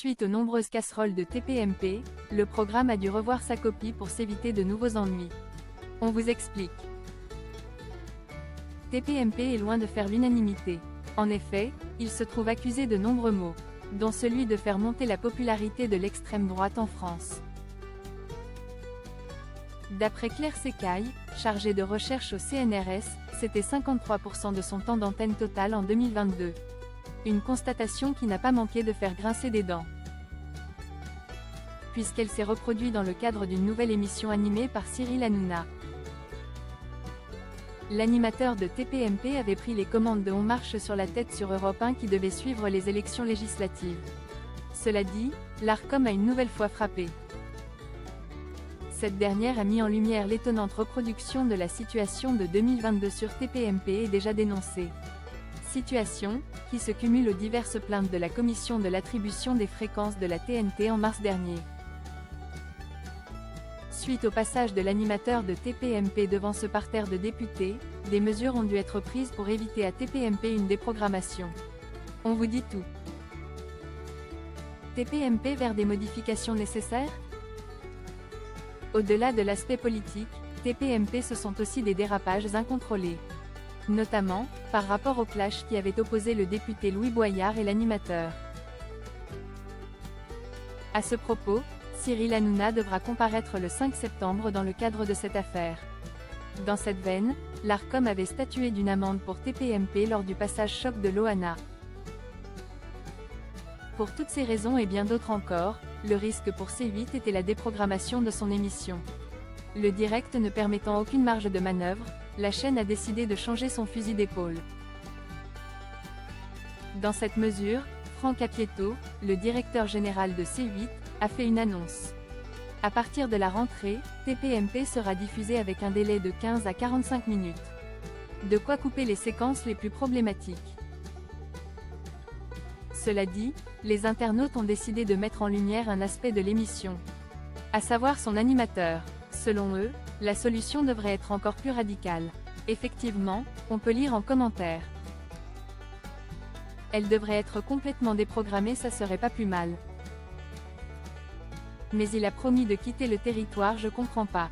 Suite aux nombreuses casseroles de TPMP, le programme a dû revoir sa copie pour s'éviter de nouveaux ennuis. On vous explique. TPMP est loin de faire l'unanimité. En effet, il se trouve accusé de nombreux maux, dont celui de faire monter la popularité de l'extrême droite en France. D'après Claire Secaille, chargée de recherche au CNRS, c'était 53% de son temps d'antenne total en 2022. Une constatation qui n'a pas manqué de faire grincer des dents, puisqu'elle s'est reproduite dans le cadre d'une nouvelle émission animée par Cyril Hanouna. L'animateur de TPMP avait pris les commandes de On marche sur la tête sur Europe 1 qui devait suivre les élections législatives. Cela dit, l'Arcom a une nouvelle fois frappé. Cette dernière a mis en lumière l'étonnante reproduction de la situation de 2022 sur TPMP et déjà dénoncée. Situation, qui se cumule aux diverses plaintes de la Commission de l'attribution des fréquences de la TNT en mars dernier. Suite au passage de l'animateur de TPMP devant ce parterre de députés, des mesures ont dû être prises pour éviter à TPMP une déprogrammation. On vous dit tout. TPMP vers des modifications nécessaires? Au-delà de l'aspect politique, TPMP ce sont aussi des dérapages incontrôlés. Notamment, par rapport au clash qui avait opposé le député Louis Boyard et l'animateur. À ce propos, Cyril Hanouna devra comparaître le 5 septembre dans le cadre de cette affaire. Dans cette veine, l'Arcom avait statué d'une amende pour TPMP lors du passage choc de Loana. Pour toutes ces raisons et bien d'autres encore, le risque pour C8 était la déprogrammation de son émission. Le direct ne permettant aucune marge de manœuvre, la chaîne a décidé de changer son fusil d'épaule. Dans cette mesure, Franck Apieto, le directeur général de C8, a fait une annonce. À partir de la rentrée, TPMP sera diffusé avec un délai de 15 à 45 minutes. De quoi couper les séquences les plus problématiques. Cela dit, les internautes ont décidé de mettre en lumière un aspect de l'émission, à savoir son animateur. Selon eux, la solution devrait être encore plus radicale. Effectivement, on peut lire en commentaire. Elle devrait être complètement déprogrammée, ça serait pas plus mal. Mais il a promis de quitter le territoire, je comprends pas.